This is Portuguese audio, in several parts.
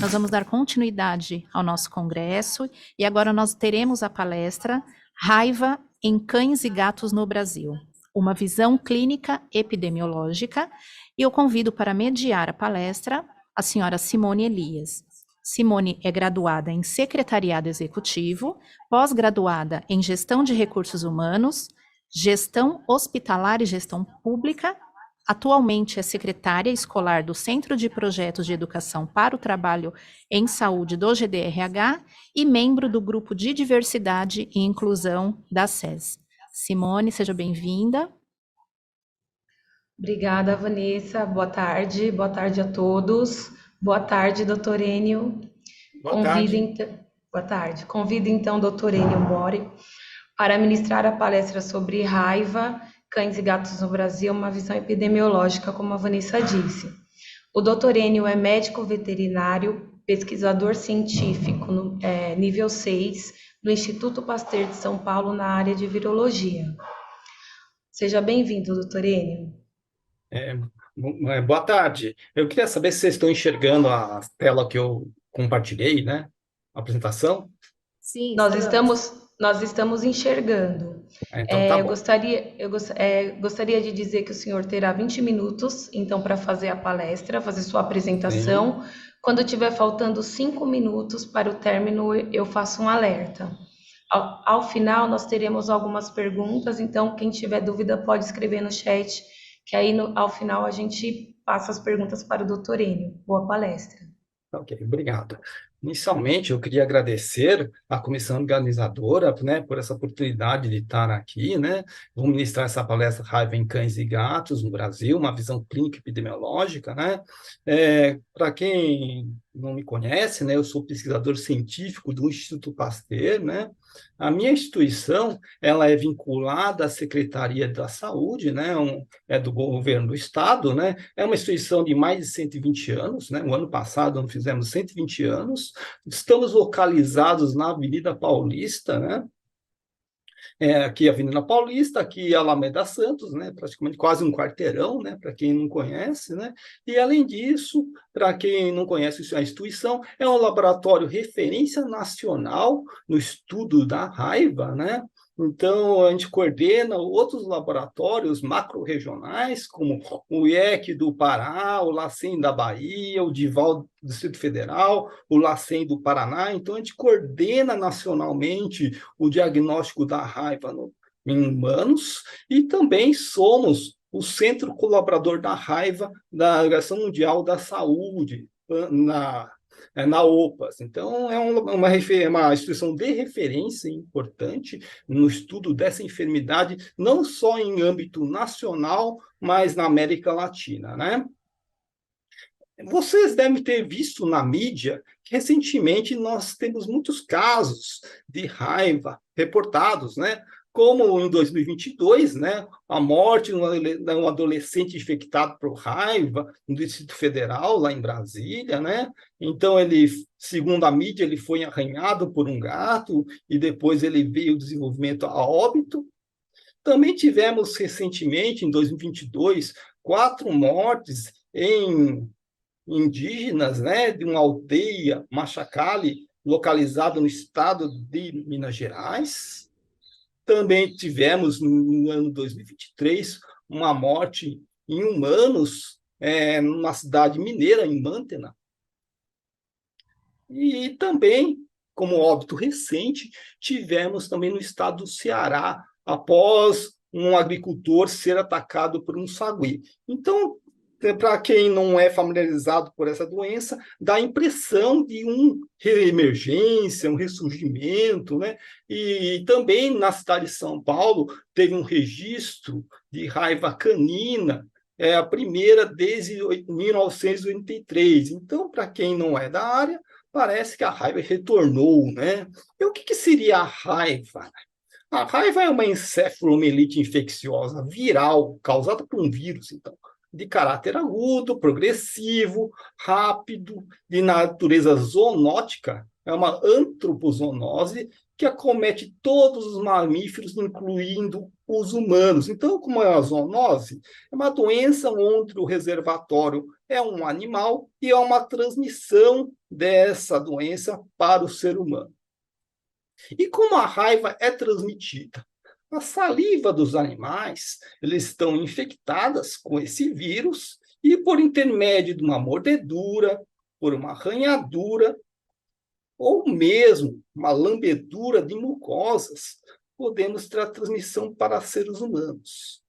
Nós vamos dar continuidade ao nosso congresso e agora nós teremos a palestra Raiva em Cães e Gatos no Brasil, uma visão clínica epidemiológica, e eu convido para mediar a palestra a senhora Simone Elias. Simone é graduada em Secretariado Executivo, pós-graduada em Gestão de Recursos Humanos, Gestão Hospitalar e Gestão Pública. Atualmente é secretária escolar do Centro de Projetos de Educação para o Trabalho em Saúde do GDRH e membro do Grupo de Diversidade e Inclusão da SES. Simone, seja bem-vinda. Obrigada, Vanessa. Boa tarde a todos. Boa tarde, doutor Enio. Boa tarde. Boa tarde. Convido então o doutor Enio Mori para ministrar a palestra sobre raiva, cães e gatos no Brasil, uma visão epidemiológica, como a Vanessa disse. O doutor Enio é médico veterinário, pesquisador científico nível 6 do Instituto Pasteur de São Paulo na área de virologia. Seja bem-vindo, doutor Enio. Boa tarde. Eu queria saber se vocês estão enxergando a tela que eu compartilhei, né? A apresentação. Sim, nós estamos enxergando. Então tá bom. Gostaria de dizer que o senhor terá 20 minutos, então, para fazer a palestra, fazer sua apresentação. Sim. Quando tiver faltando 5 minutos para o término, eu faço um alerta. Ao final, nós teremos algumas perguntas, então, quem tiver dúvida pode escrever no chat, que aí, ao final, a gente passa as perguntas para o doutor Enio. Boa palestra. Ok, obrigado. Inicialmente, eu queria agradecer à comissão organizadora, né, por essa oportunidade de estar aqui, né? Vou ministrar essa palestra Raiva em Cães e Gatos no Brasil, uma visão clínica epidemiológica, né? Para quem não me conhece, né, eu sou pesquisador científico do Instituto Pasteur, né? A minha instituição, ela é vinculada à Secretaria da Saúde, né? É do governo do Estado, né? É uma instituição de mais de 120 anos, né? O ano passado nós fizemos 120 anos. Estamos localizados na Avenida Paulista, né? Aqui a Avenida Paulista, aqui a Alameda Santos, né? Praticamente quase um quarteirão, né? Para quem não conhece, né? E além disso, para quem não conhece a instituição, é um laboratório referência nacional no estudo da raiva, né? Então, a gente coordena outros laboratórios macro-regionais, como o IEC do Pará, o LACEN da Bahia, o DIVAL do Distrito Federal, o LACEN do Paraná. Então, a gente coordena nacionalmente o diagnóstico da raiva em humanos e também somos o Centro Colaborador da Raiva da Organização Mundial da Saúde, na OPAS. Então, é uma instituição de referência importante no estudo dessa enfermidade, não só em âmbito nacional, mas na América Latina, né? Vocês devem ter visto na mídia que recentemente nós temos muitos casos de raiva reportados, né? Como em 2022, né, a morte de um adolescente infectado por raiva no Distrito Federal, lá em Brasília, né? Então, ele, segundo a mídia, ele foi arranhado por um gato e depois ele veio o desenvolvimento a óbito. Também tivemos recentemente, em 2022, 4 mortes em indígenas, né, de uma aldeia Machacali, localizada no estado de Minas Gerais. Também tivemos, no ano 2023, uma morte em humanos, numa cidade mineira, em Mantena. E também, como óbito recente, tivemos também no estado do Ceará, após um agricultor ser atacado por um sagui. Então, para quem não é familiarizado por essa doença, dá a impressão de uma reemergência, um ressurgimento, né? E também na cidade de São Paulo teve um registro de raiva canina, a primeira desde 1983. Então, para quem não é da área, parece que a raiva retornou, né? E o que seria a raiva? A raiva é uma encefalomielite infecciosa viral causada por um vírus, então, de caráter agudo, progressivo, rápido, de natureza zoonótica, é uma antropozoonose que acomete todos os mamíferos, incluindo os humanos. Então, como é uma zoonose, é uma doença onde o reservatório é um animal e há uma transmissão dessa doença para o ser humano. E como a raiva é transmitida? A saliva dos animais, eles estão infectadas com esse vírus e por intermédio de uma mordedura, por uma arranhadura, ou mesmo uma lambedura de mucosas, podemos ter a transmissão para seres humanos.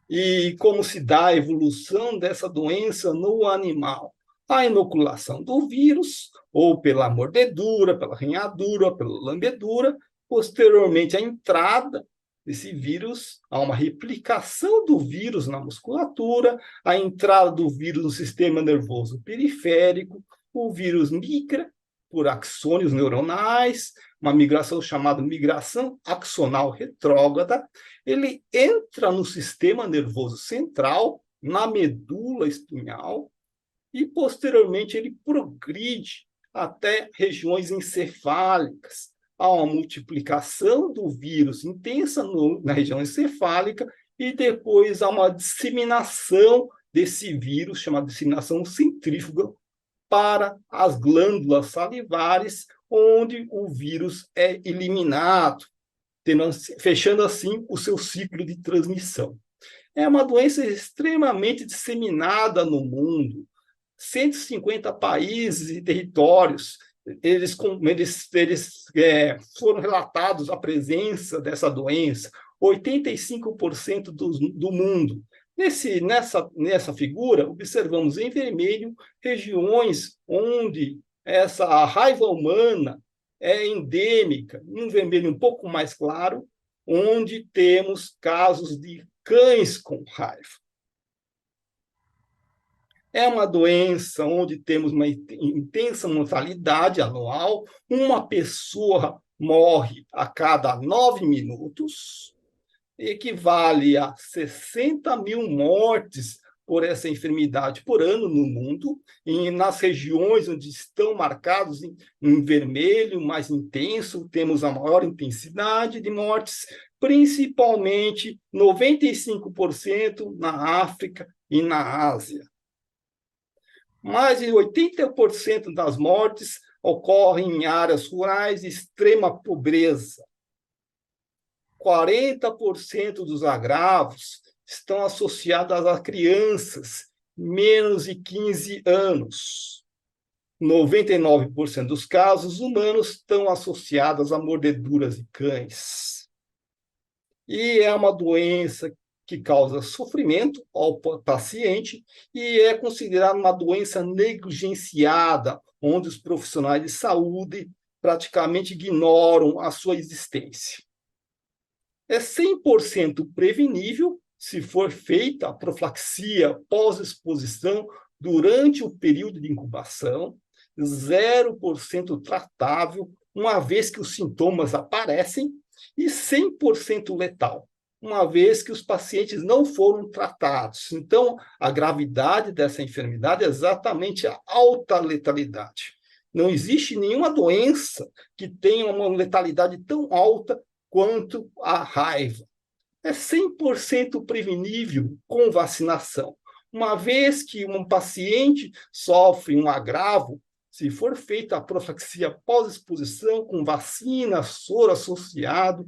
E como se dá a evolução dessa doença no animal? A inoculação do vírus, ou pela mordedura, pela arranhadura, pela lambedura, posteriormente a entrada desse vírus, há uma replicação do vírus na musculatura, a entrada do vírus no sistema nervoso periférico, o vírus migra por axônios neuronais, uma migração chamada migração axonal retrógrada, ele entra no sistema nervoso central, na medula espinhal, e posteriormente ele progride até regiões encefálicas. Há uma multiplicação do vírus intensa na região encefálica e depois há uma disseminação desse vírus, chamada disseminação centrífuga, para as glândulas salivares, onde o vírus é eliminado, fechando assim o seu ciclo de transmissão. É uma doença extremamente disseminada no mundo. 150 países e territórios, eles foram relatados a presença dessa doença, 85% do mundo. Nessa figura, observamos em vermelho regiões onde essa raiva humana é endêmica, em vermelho um pouco mais claro, onde temos casos de cães com raiva. É uma doença onde temos uma intensa mortalidade anual, uma pessoa morre a cada 9 minutos, equivale a 60 mil mortes por essa enfermidade por ano no mundo, e nas regiões onde estão marcados em vermelho, mais intenso, temos a maior intensidade de mortes, principalmente 95% na África e na Ásia. Mais de 80% das mortes ocorrem em áreas rurais de extrema pobreza. 40% dos agravos estão associados a crianças menos de 15 anos. 99% dos casos humanos estão associados a mordeduras de cães. E é uma doença que causa sofrimento ao paciente e é considerada uma doença negligenciada, onde os profissionais de saúde praticamente ignoram a sua existência. É 100% prevenível se for feita a profilaxia pós-exposição durante o período de incubação, 0% tratável, uma vez que os sintomas aparecem, e 100% letal, uma vez que os pacientes não foram tratados. Então, a gravidade dessa enfermidade é exatamente a alta letalidade. Não existe nenhuma doença que tenha uma letalidade tão alta quanto a raiva. É 100% prevenível com vacinação. Uma vez que um paciente sofre um agravo, se for feita a profilaxia pós-exposição com vacina, soro associado,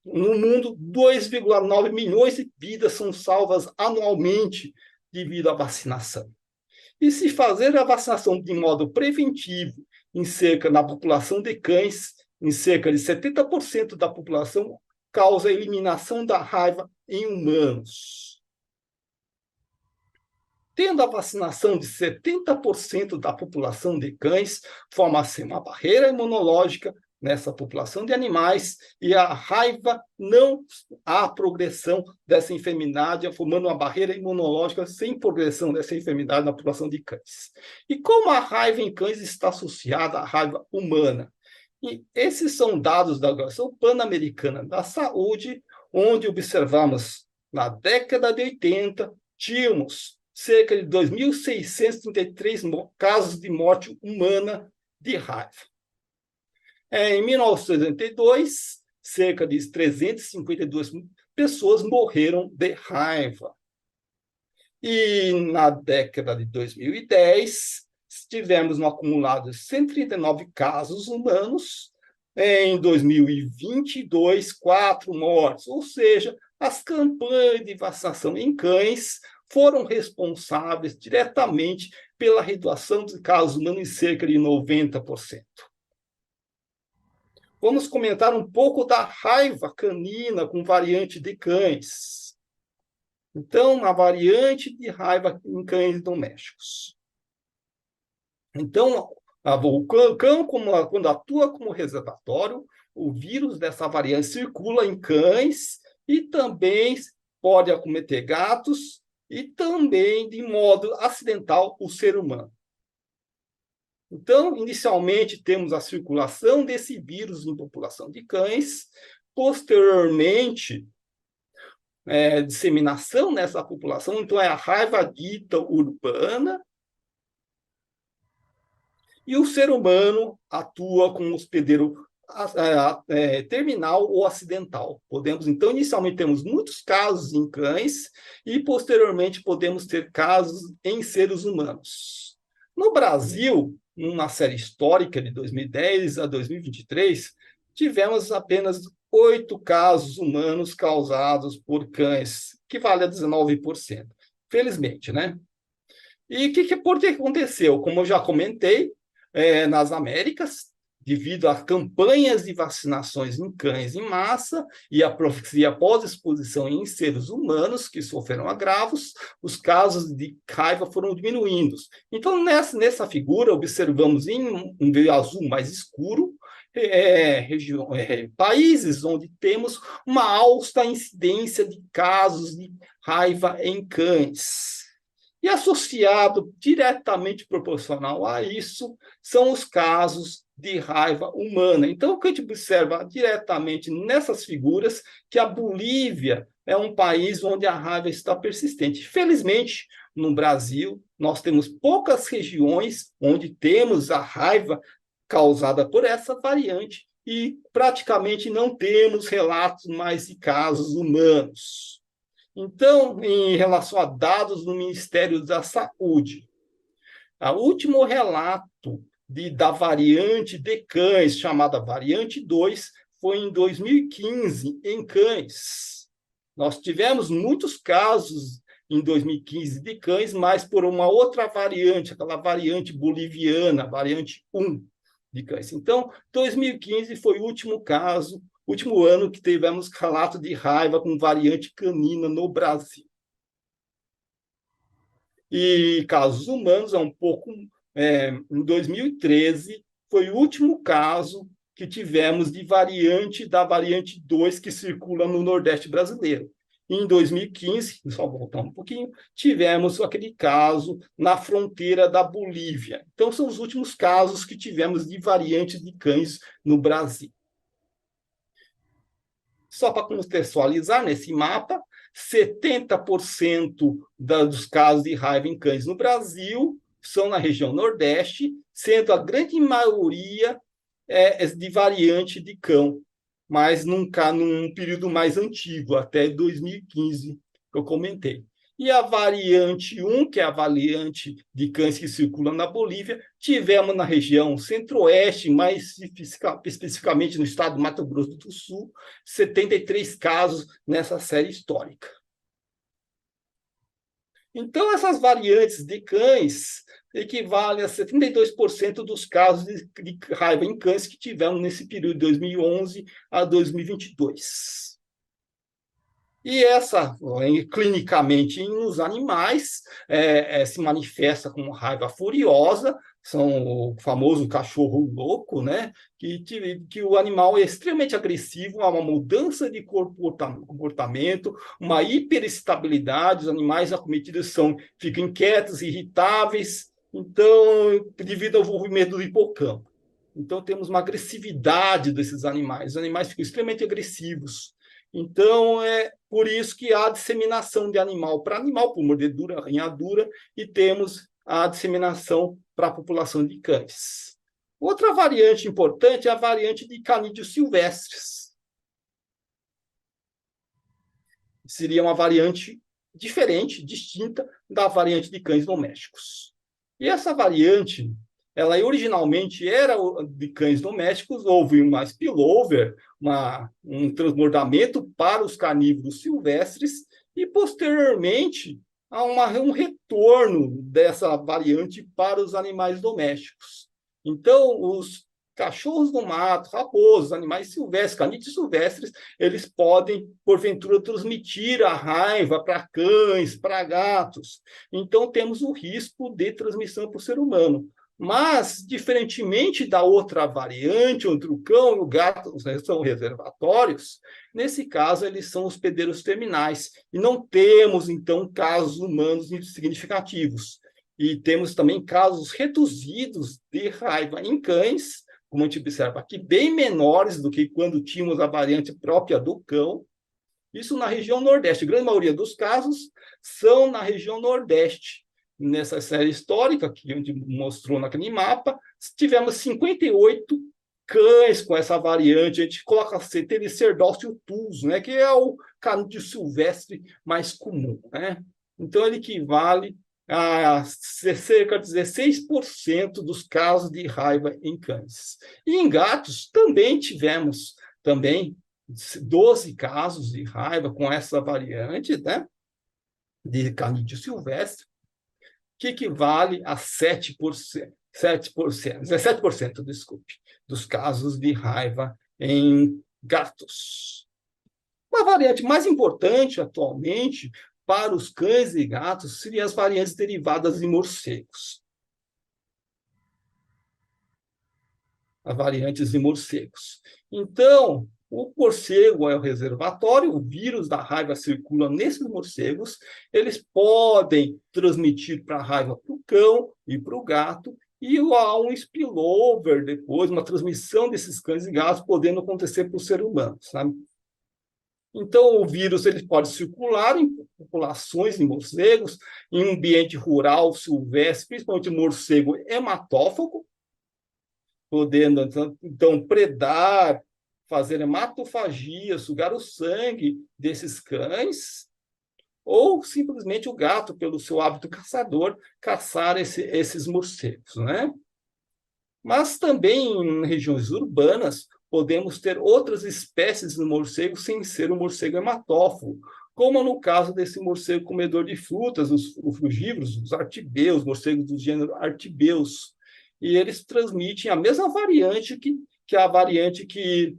no mundo, 2,9 milhões de vidas são salvas anualmente devido à vacinação. E se fazer a vacinação de modo preventivo na população de cães, em cerca de 70% da população, causa a eliminação da raiva em humanos. Tendo a vacinação de 70% da população de cães, forma-se uma barreira imunológica nessa população de animais e a raiva não há progressão dessa enfermidade, formando uma barreira imunológica sem progressão dessa enfermidade na população de cães. E como a raiva em cães está associada à raiva humana? E esses são dados da Organização Pan-Americana da Saúde, onde observamos, na década de 80, tínhamos cerca de 2.633 casos de morte humana de raiva. Em 1982, cerca de 352 pessoas morreram de raiva. E na década de 2010, tivemos no acumulado 139 casos humanos, em 2022, 4 mortes, ou seja, as campanhas de vacinação em cães foram responsáveis diretamente pela redução de casos humanos em cerca de 90%. Vamos comentar um pouco da raiva canina com variante de cães. Então, a variante de raiva em cães domésticos. Então, o cão, quando atua como reservatório, o vírus dessa variante circula em cães e também pode acometer gatos e também, de modo acidental, o ser humano. Então, inicialmente, temos a circulação desse vírus em população de cães, posteriormente, disseminação nessa população, então é a raiva dita urbana, e o ser humano atua como hospedeiro terminal ou acidental. Podemos, então, inicialmente temos muitos casos em cães e, posteriormente, podemos ter casos em seres humanos. No Brasil, numa série histórica de 2010 a 2023, tivemos apenas 8 casos humanos causados por cães, que vale a 19%. Felizmente, né? E por que aconteceu? Como eu já comentei, nas Américas, devido a campanhas de vacinações em cães em massa e a profilaxia após exposição em seres humanos que sofreram agravos, os casos de raiva foram diminuindo. Então, nessa figura, observamos em um veio azul mais escuro, países onde temos uma alta incidência de casos de raiva em cães. E associado diretamente proporcional a isso são os casos de raiva humana. Então, o que a gente observa diretamente nessas figuras que a Bolívia é um país onde a raiva está persistente. Felizmente, no Brasil, nós temos poucas regiões onde temos a raiva causada por essa variante e praticamente não temos relatos mais de casos humanos. Então, em relação a dados do Ministério da Saúde, o último relato da variante de cães, chamada variante 2, foi em 2015, em cães. Nós tivemos muitos casos em 2015 de cães, mas por uma outra variante, aquela variante boliviana, variante 1 de cães. Então, 2015 foi o último ano que tivemos relato de raiva com variante canina no Brasil. E casos humanos, em 2013, foi o último caso que tivemos da variante 2 que circula no Nordeste brasileiro. Em 2015, só voltar um pouquinho, tivemos aquele caso na fronteira da Bolívia. Então, são os últimos casos que tivemos de variantes de cães no Brasil. Só para contextualizar, nesse mapa, 70% dos casos de raiva em cães no Brasil são na região Nordeste, sendo a grande maioria de variante de cão, mas num período mais antigo, até 2015, que eu comentei. E a variante 1, que é a variante de cães que circulam na Bolívia, tivemos na região centro-oeste, mais especificamente no estado do Mato Grosso do Sul, 73 casos nessa série histórica. Então, essas variantes de cães equivalem a 72% dos casos de raiva em cães que tivemos nesse período de 2011 a 2022. E essa, clinicamente, nos animais, se manifesta como raiva furiosa, são o famoso cachorro louco, né? Que o animal é extremamente agressivo, há uma mudança de comportamento, uma hiperestabilidade, os animais acometidos ficam inquietos, irritáveis, então, devido ao envolvimento do hipocampo. Então, temos uma agressividade desses animais, os animais ficam extremamente agressivos. Então, é por isso que há disseminação de animal para animal, por mordedura, arranhadura, e temos a disseminação para a população de cães. Outra variante importante é a variante de canídeos silvestres. Seria uma variante diferente, distinta da variante de cães domésticos. E essa variante, ela originalmente era de cães domésticos, houve uma spillover, um transbordamento para os carnívoros silvestres, e posteriormente há um retorno dessa variante para os animais domésticos. Então, os cachorros do mato, raposas, animais silvestres, canídeos silvestres, eles podem, porventura, transmitir a raiva para cães, para gatos. Então, temos o risco de transmissão para o ser humano. Mas, diferentemente da outra variante, onde o cão e o gato são reservatórios, nesse caso, eles são hospedeiros terminais. E não temos, então, casos humanos significativos. E temos também casos reduzidos de raiva em cães, como a gente observa aqui, bem menores do que quando tínhamos a variante própria do cão. Isso na região Nordeste. A grande maioria dos casos são na região Nordeste. Nessa série histórica, que a gente mostrou naquele mapa, tivemos 58 cães com essa variante. A gente coloca CT Cerdócio tus, né, que é o canídeo silvestre mais comum, né? Então, ele equivale a cerca de 16% dos casos de raiva em cães. E em gatos também tivemos 12 casos de raiva com essa variante, né, de canídeo silvestre, que equivale a 17%, desculpe, dos casos de raiva em gatos. Uma variante mais importante atualmente para os cães e gatos seriam as variantes derivadas de morcegos. As variantes de morcegos. Então, o morcego é o reservatório, o vírus da raiva circula nesses morcegos, eles podem transmitir para a raiva para o cão e para o gato, e há um spillover depois, uma transmissão desses cães e gatos podendo acontecer para o ser humano, sabe? Então, o vírus ele pode circular em populações de morcegos, em um ambiente rural, silvestre, principalmente morcego hematófago, podendo, então, predar, fazer hematofagia, sugar o sangue desses cães, ou simplesmente o gato, pelo seu hábito caçador, caçar esses morcegos, né? Mas também em regiões urbanas, podemos ter outras espécies de morcego sem ser um morcego hematófago, como no caso desse morcego comedor de frutas, os frugívoros, os artibeus, morcegos do gênero Artibeus. E eles transmitem a mesma variante que a variante que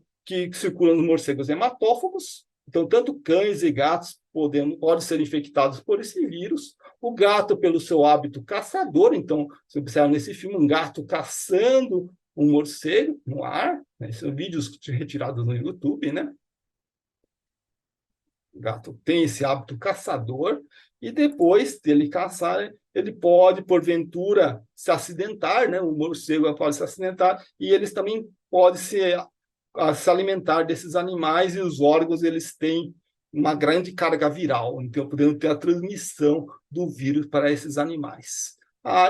circula nos morcegos hematófagos. Então, tanto cães e gatos podem ser infectados por esse vírus. O gato, pelo seu hábito caçador, então, você observa nesse filme um gato caçando um morcego no ar, né? São vídeos retirados no YouTube, né? O gato tem esse hábito caçador, e depois dele caçar, ele pode, porventura, se acidentar, né? O morcego pode se acidentar, e eles também podem se alimentar desses animais, e os órgãos eles têm uma grande carga viral, então podendo ter a transmissão do vírus para esses animais.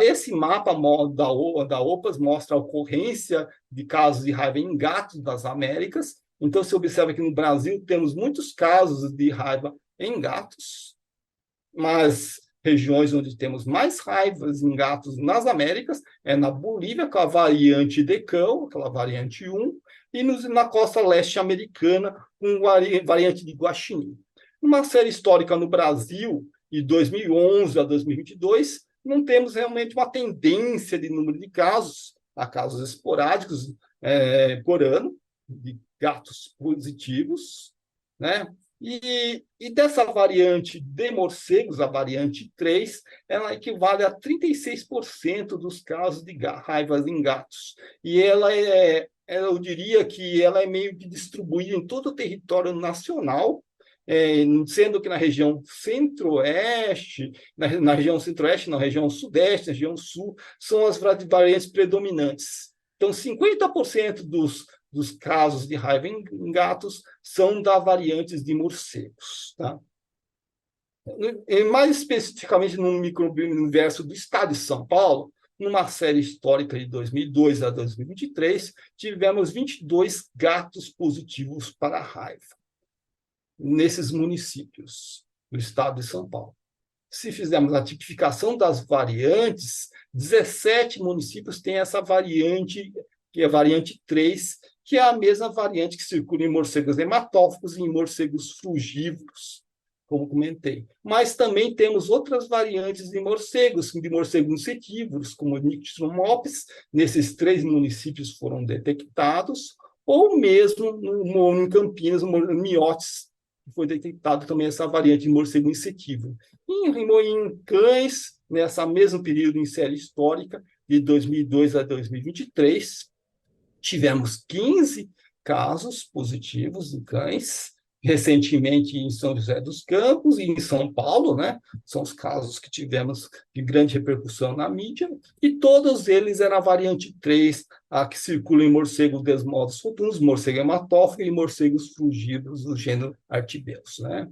Esse mapa da OPAS mostra a ocorrência de casos de raiva em gatos das Américas. Então, se observa que no Brasil temos muitos casos de raiva em gatos, mas regiões onde temos mais raivas em gatos nas Américas é na Bolívia, com a variante de cão, aquela variante 1, e na costa leste americana, com a variante de guaxinim. Numa série histórica no Brasil, de 2011 a 2022, não temos realmente uma tendência de número de casos, há casos esporádicos por ano, de gatos positivos, né? E dessa variante de morcegos, a variante 3, ela equivale a 36% dos casos de raivas em gatos. E eu diria que ela é meio que distribuída em todo o território nacional, sendo que na região centro-oeste, na região centro-oeste, na região sudeste, na região sul, são as variantes predominantes. Então, 50% dos casos de raiva em gatos são da variantes de morcegos, tá? E mais especificamente no microuniverso do estado de São Paulo, numa série histórica de 2002 a 2023, tivemos 22 gatos positivos para a raiva nesses municípios do estado de São Paulo. Se fizermos a tipificação das variantes, 17 municípios têm essa variante, que é a variante 3, que é a mesma variante que circula em morcegos hematófagos e em morcegos frugívoros, como comentei. Mas também temos outras variantes de morcegos insetívoros, como Nyctomops, nesses 3 municípios foram detectados, ou mesmo em Campinas, o Miotes, foi detectado também essa variante de morcego insetívoro. Em cães, nessa mesmo período em série histórica, de 2002 a 2023, tivemos 15 casos positivos em cães, recentemente em São José dos Campos e em São Paulo, né? São os casos que tivemos de grande repercussão na mídia, e todos eles eram a variante 3, a que circula em morcegos desmodos futuros, morcego hematófago e morcegos fugidos do gênero Artibeus, né?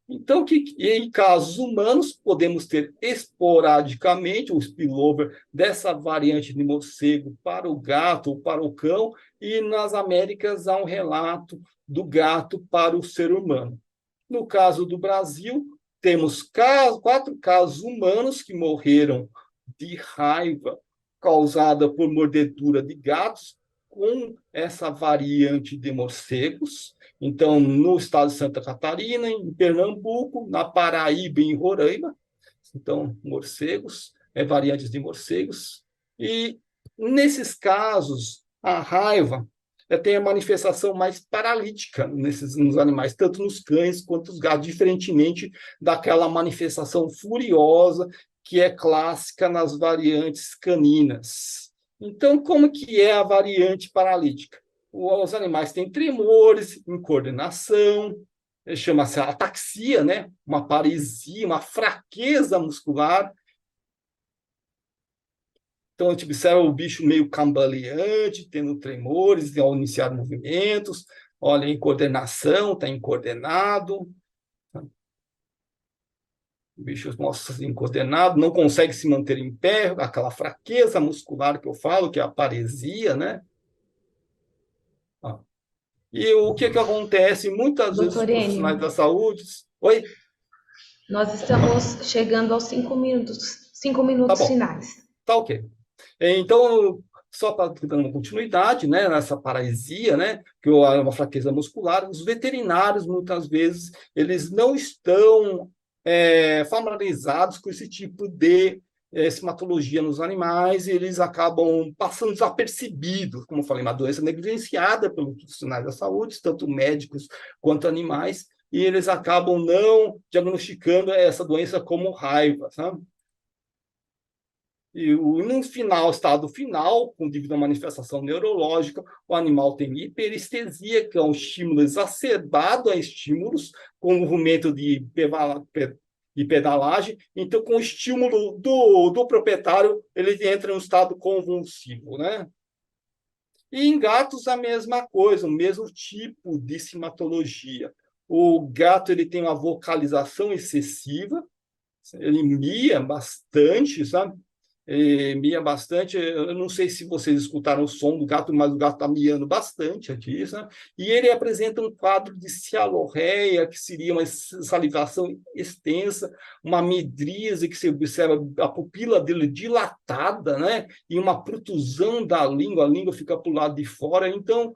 Então, em casos humanos, podemos ter esporadicamente o spillover dessa variante de morcego para o gato ou para o cão, e nas Américas há um relato do gato para o ser humano. No caso do Brasil, temos 4 casos humanos que morreram de raiva causada por mordedura de gatos com essa variante de morcegos. Então, no estado de Santa Catarina, em Pernambuco, na Paraíba e em Roraima. Então, morcegos, variantes de morcegos. E, nesses casos, a raiva tem a manifestação mais paralítica nos animais, tanto nos cães quanto nos gatos, diferentemente daquela manifestação furiosa que é clássica nas variantes caninas. Então, como que é a variante paralítica? Os animais têm tremores, incoordenação, chama-se ataxia, né? Uma paresia, uma fraqueza muscular. Então, a gente observa o bicho meio cambaleante, tendo tremores ao iniciar movimentos. Olha, incoordenação, está incoordenado. O bicho mostra incoordenado, não consegue se manter em pé, aquela fraqueza muscular que eu falo, que é a paresia, né? E o que acontece? Muitas vezes os Doutor profissionais da Enio, saúde... Oi? nós estamos chegando aos 5 minutos, 5 Tá minutos bom, finais. tá ok. Então, só para dar uma continuidade, né, nessa paralisia, né, que é uma fraqueza muscular, os veterinários, muitas vezes, eles não estão familiarizados com esse tipo de hematologia nos animais, e eles acabam passando desapercebidos, como eu falei, uma doença negligenciada pelos profissionais da saúde, tanto médicos quanto animais, e eles acabam não diagnosticando essa doença como raiva, sabe? E no final, estado final, devido à manifestação neurológica, o animal tem hiperestesia, que é um estímulo exacerbado a estímulos, com movimento de pedalagem. Então, com o estímulo do proprietário, ele entra em um estado convulsivo, né? E em gatos, a mesma coisa, o mesmo tipo de simatologia. O gato ele tem uma vocalização excessiva, ele mia bastante, sabe? Mia bastante. Eu não sei se vocês escutaram o som do gato, mas o gato está miando bastante aqui, sabe? E ele apresenta um quadro de cialorreia, que seria uma salivação extensa, uma midríase, que se observa a pupila dele dilatada, né? E uma protusão da língua, a língua fica para o lado de fora. Então,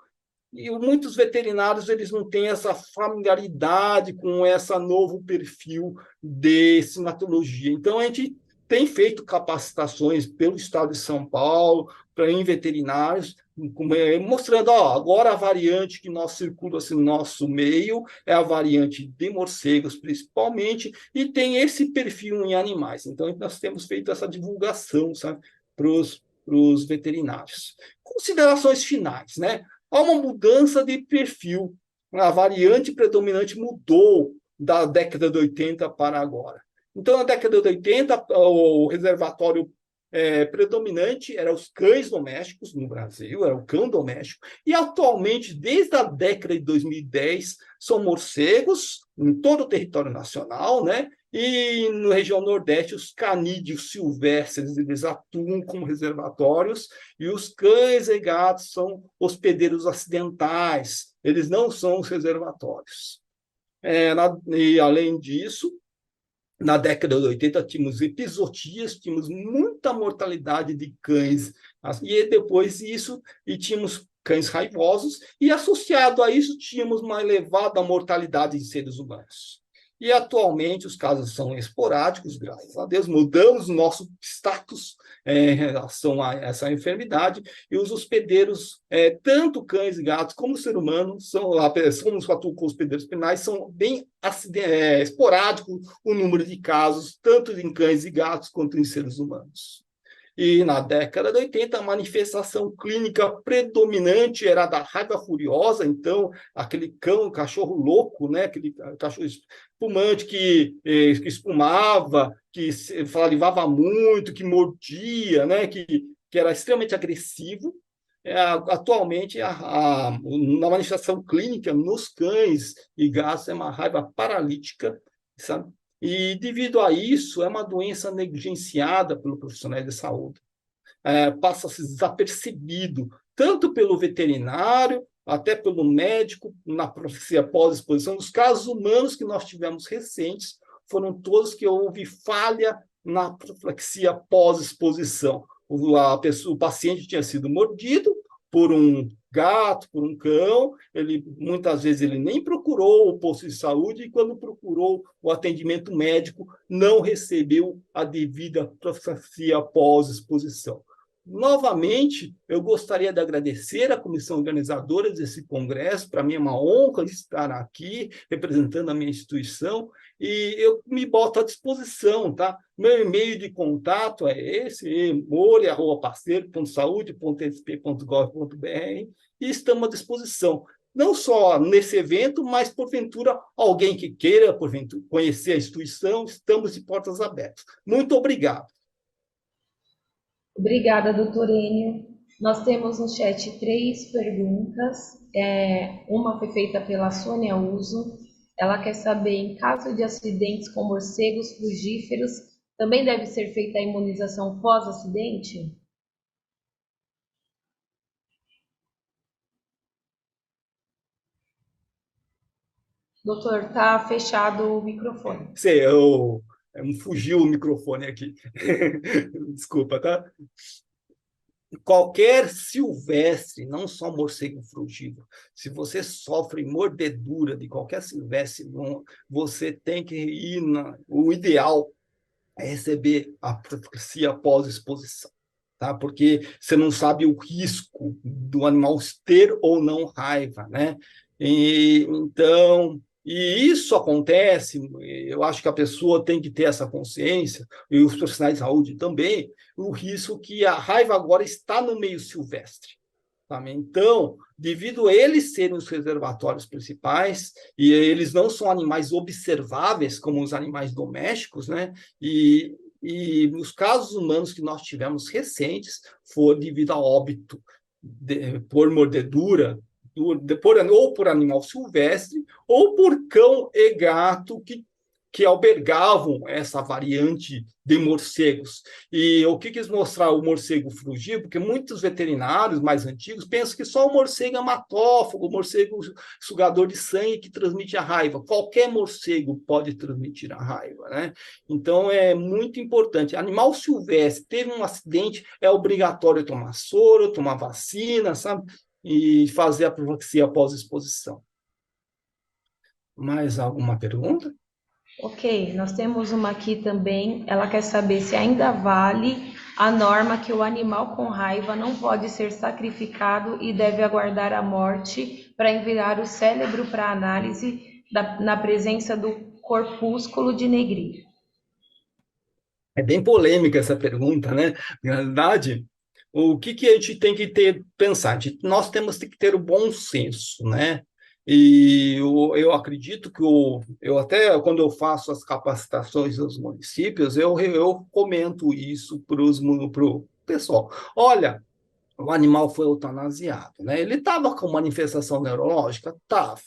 e muitos veterinários eles não têm essa familiaridade com esse novo perfil de simatologia. Então, a gente tem feito capacitações pelo Estado de São Paulo, em veterinários, mostrando, ó, agora a variante que nós circula assim, no nosso meio é a variante de morcegos, principalmente, e tem esse perfil em animais. Então, nós temos feito essa divulgação, sabe, para os veterinários. Considerações finais, né? Há uma mudança de perfil. A variante predominante mudou da década de 80 para agora. Então, na década de 80, o reservatório predominante eram os cães domésticos no Brasil, era o cão doméstico, e atualmente, desde a década de 2010, são morcegos em todo o território nacional, né? E na região Nordeste, os canídeos silvestres, eles atuam como reservatórios, e os cães e gatos são hospedeiros acidentais, eles não são os reservatórios. E, além disso, na década de 80, tínhamos epizootias, tínhamos muita mortalidade de cães, e depois isso, e tínhamos cães raivosos, e associado a isso, tínhamos uma elevada mortalidade de seres humanos. E atualmente os casos são esporádicos, graças a Deus, mudamos o nosso status em relação a essa enfermidade, e os hospedeiros, tanto cães e gatos como ser humano, somos com hospedeiros penais, são bem esporádicos o número de casos, tanto em cães e gatos quanto em seres humanos. E na década de 80, a manifestação clínica predominante era da raiva furiosa, então, aquele cachorro louco, né? Aquele cachorro espumante que espumava, que salivava muito, que mordia, né? Que era extremamente agressivo. Atualmente, na manifestação clínica, nos cães e gatos, é uma raiva paralítica, sabe? E, devido a isso, é uma doença negligenciada pelos profissionais de saúde. Passa a ser desapercebido, tanto pelo veterinário, até pelo médico, na profilaxia pós-exposição. Os casos humanos que nós tivemos recentes foram todos que houve falha na profilaxia pós-exposição. O paciente tinha sido mordido por um gato, por um cão, muitas vezes ele nem procurou o posto de saúde, e quando procurou o atendimento médico, não recebeu a devida profilaxia pós-exposição. Novamente, eu gostaria de agradecer à comissão organizadora desse congresso. Para mim é uma honra estar aqui representando a minha instituição, e eu me boto à disposição, tá? Meu e-mail de contato é esse, more@parceiro.saude.sp.gov.br, e estamos à disposição, não só nesse evento, mas, porventura, alguém que queira, porventura, conhecer a instituição, estamos de portas abertas. Muito obrigado. Obrigada, doutor Enio. Nós temos no chat 3 perguntas. Uma foi feita pela Sônia Uso. Ela quer saber, em caso de acidentes com morcegos frugíferos, também deve ser feita a imunização pós-acidente? Doutor, está fechado o microfone. Sei, fugiu o microfone aqui. Desculpa, tá? Qualquer silvestre, não só morcego frugívoro, se você sofre mordedura de qualquer silvestre, você tem que ir o ideal é receber a profilaxia pós-exposição, tá? Porque você não sabe o risco do animal ter ou não raiva, né? E isso acontece, eu acho que a pessoa tem que ter essa consciência, e os profissionais de saúde também, o risco que a raiva agora está no meio silvestre. Tá? Então, devido a eles serem os reservatórios principais, e eles não são animais observáveis como os animais domésticos, né? E os casos humanos que nós tivemos recentes foram devido a óbito por mordedura, ou por animal silvestre, ou por cão e gato que albergavam essa variante de morcegos. E o que quis mostrar o morcego frugívoro? Porque muitos veterinários mais antigos pensam que só o morcego hematófago, o morcego sugador de sangue que transmite a raiva. Qualquer morcego pode transmitir a raiva, né? Então, é muito importante. Animal silvestre, teve um acidente, é obrigatório tomar soro, tomar vacina, sabe? E fazer a profilaxia após exposição. Mais alguma pergunta? Ok, nós temos uma aqui também. Ela quer saber se ainda vale a norma que o animal com raiva não pode ser sacrificado e deve aguardar a morte para enviar o cérebro para análise na presença do corpúsculo de Negri. É bem polêmica essa pergunta, né? Na verdade, o que a gente tem que pensar? Nós temos que ter o bom senso, né? E eu acredito que eu até, quando eu faço as capacitações nos municípios, eu comento isso para o pessoal. Olha, o animal foi eutanasiado, né? Ele estava com manifestação neurológica? Estava,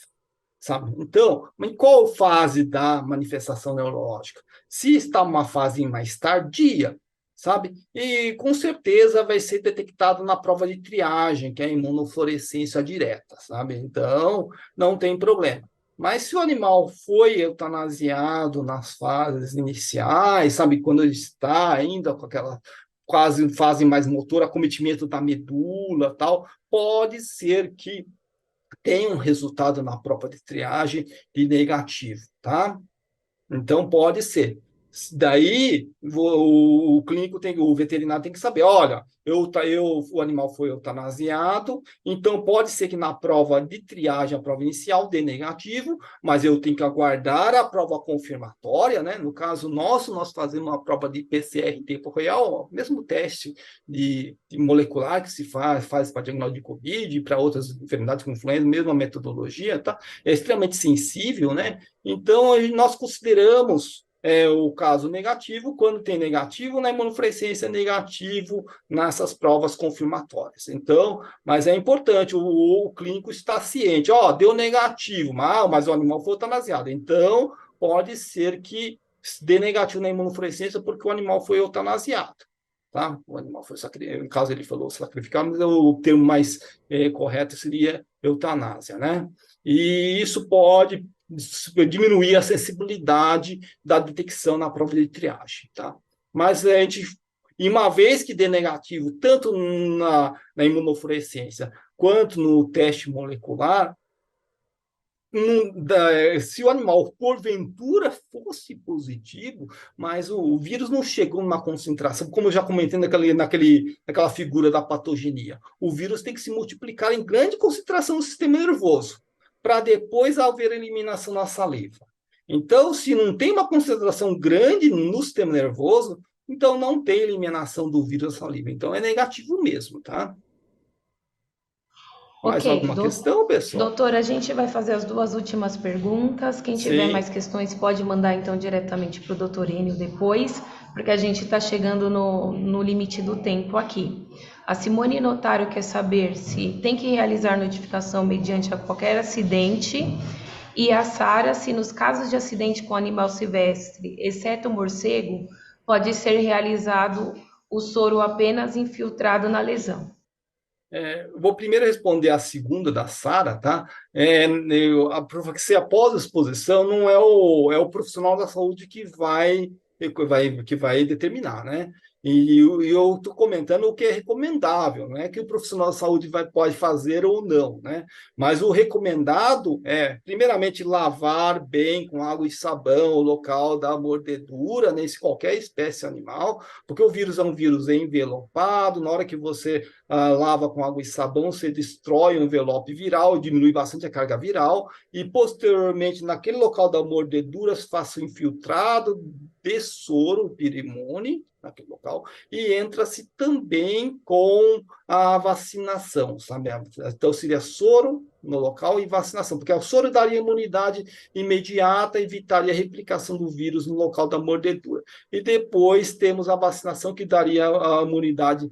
sabe? Então, em qual fase da manifestação neurológica? Se está numa fase mais tardia, sabe? E com certeza vai ser detectado na prova de triagem, que é a imunofluorescência direta, sabe? Então, não tem problema. Mas se o animal foi eutanasiado nas fases iniciais, sabe, quando ele está ainda com aquela quase fase mais motora, acometimento da medula, tal, pode ser que tenha um resultado na prova de triagem de negativo, tá? Então, pode ser. Daí, o clínico tem, o veterinário tem que saber, olha, o animal foi eutanasiado, então pode ser que na prova de triagem, a prova inicial, dê negativo, mas eu tenho que aguardar a prova confirmatória, né? No caso nosso, nós fazemos uma prova de PCR em tempo real, o mesmo teste de molecular que se faz para diagnóstico de Covid e para outras enfermidades como influenza, mesma metodologia, tá? É extremamente sensível, né? Então, nós consideramos o caso negativo, quando tem negativo na imunofluorescência, negativo nessas provas confirmatórias. Então, mas é importante, o clínico está ciente, ó, deu negativo, mas o animal foi eutanasiado. Então, pode ser que dê negativo na imunofluorescência porque o animal foi eutanasiado. Tá? O animal foi sacrificado, no caso ele falou sacrificado, mas o termo mais correto seria eutanásia, né? E isso pode diminuir a sensibilidade da detecção na prova de triagem, tá? Mas a gente, e uma vez que dê negativo, tanto na imunofluorescência quanto no teste molecular, se o animal porventura fosse positivo, mas o vírus não chegou numa concentração, como eu já comentei naquela figura da patogenia. O vírus tem que se multiplicar em grande concentração no sistema nervoso, para depois haver eliminação na saliva. Então, se não tem uma concentração grande no sistema nervoso, então não tem eliminação do vírus na saliva. Então, é negativo mesmo, tá? Mais Ok, alguma questão, pessoal? doutor, a gente vai fazer as duas últimas perguntas. Quem tiver Sim. mais questões pode mandar então diretamente para o doutor Enio depois, porque a gente está chegando no limite do tempo aqui. A Simone Notário quer saber se tem que realizar notificação mediante a qualquer acidente, e a Sara, se nos casos de acidente com animal silvestre, exceto o morcego, pode ser realizado o soro apenas infiltrado na lesão. Vou primeiro responder a segunda da Sara, tá? A profilaxia após a exposição não é o profissional da saúde que vai determinar, né? E eu estou comentando o que é recomendável, não é que o profissional da saúde pode fazer ou não, né? Mas o recomendado é, primeiramente, lavar bem com água e sabão o local da mordedura, né? Se qualquer espécie animal, porque o vírus é um vírus envelopado, na hora que você lava com água e sabão, você destrói o envelope viral, diminui bastante a carga viral, e posteriormente, naquele local da mordedura, faça o infiltrado de soro pirimune, naquele local, e entra-se também com a vacinação, sabe? Então, seria soro no local e vacinação, porque o soro daria imunidade imediata, evitaria a replicação do vírus no local da mordedura. E depois temos a vacinação, que daria a imunidade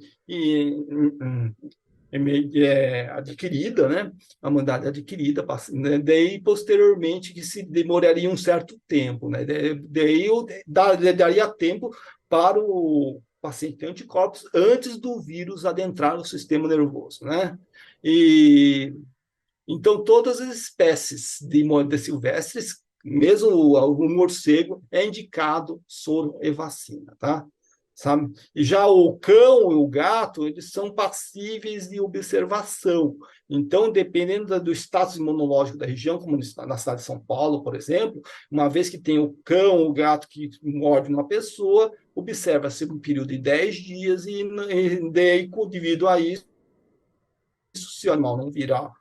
adquirida, né? A imunidade adquirida, né? Daí, posteriormente, que se demoraria um certo tempo, né? Daí daria tempo para o paciente ter anticorpos antes do vírus adentrar no sistema nervoso, né? E então todas as espécies de silvestres, mesmo o morcego, é indicado soro e vacina, tá? Sabe? E já o cão e o gato, eles são passíveis de observação. Então, dependendo do status imunológico da região, como na cidade de São Paulo, por exemplo, uma vez que tem o cão, o gato que morde uma pessoa, observa-se um período de 10 dias e daí, devido a isso, se o animal não virar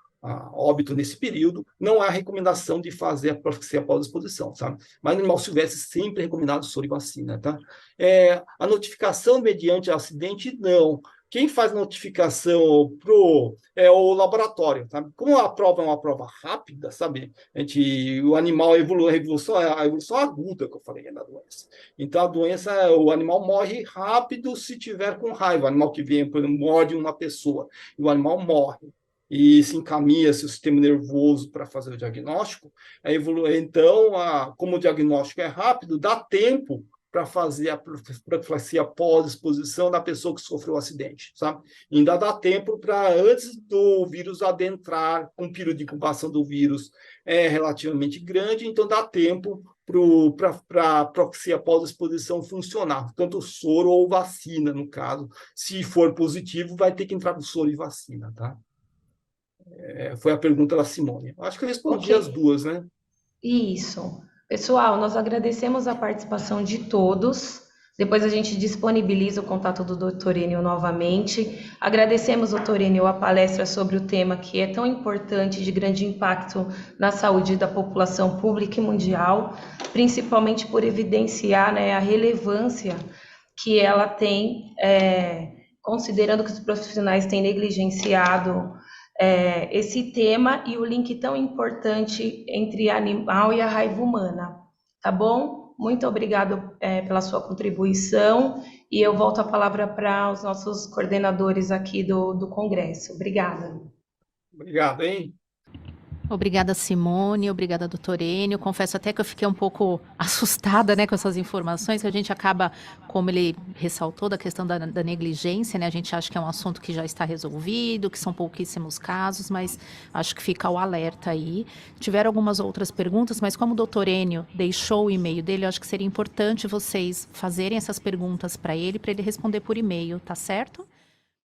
óbito nesse período, não há recomendação de fazer a profilaxia após a exposição, sabe? Mas no animal silvestre sempre é recomendado soro e vacina, tá? A notificação mediante acidente, não. quem faz notificação pro é o laboratório, sabe? Como a prova é uma prova rápida, sabe? O animal evolui, a evolução aguda que eu falei da doença. Então a doença, o animal morre rápido se tiver com raiva. O animal que vem, por exemplo, morde uma pessoa e o animal morre e se encaminha seu sistema nervoso para fazer o diagnóstico, então, como o diagnóstico é rápido, dá tempo para fazer a profilaxia pós-exposição da pessoa que sofreu o acidente, sabe? E ainda dá tempo para, antes do vírus adentrar, um período de incubação do vírus é relativamente grande, então dá tempo para a profilaxia pós-exposição funcionar, tanto soro ou vacina, no caso. Se for positivo, vai ter que entrar com soro e vacina, tá? Foi a pergunta da Simone. Acho que eu respondi as Ok, duas, né? isso. Pessoal, nós agradecemos a participação de todos. Depois a gente disponibiliza o contato do Dr. Enio novamente. Agradecemos, Dr. Enio, a palestra sobre o tema que é tão importante, de grande impacto na saúde da população pública e mundial, principalmente por evidenciar, né, a relevância que ela tem, considerando que os profissionais têm negligenciado esse tema e o link tão importante entre animal e a raiva humana, tá bom? Muito obrigado pela sua contribuição e eu volto a palavra para os nossos coordenadores aqui do Congresso. Obrigada. Obrigado, hein? Obrigada, Simone. Obrigada, doutor Enio. Confesso até que eu fiquei um pouco assustada, né, com essas informações, que a gente acaba, como ele ressaltou, da questão da negligência, né? A gente acha que é um assunto que já está resolvido, que são pouquíssimos casos, mas acho que fica o alerta aí. Tiveram algumas outras perguntas, mas como o doutor Enio deixou o e-mail dele, eu acho que seria importante vocês fazerem essas perguntas para ele responder por e-mail, tá certo?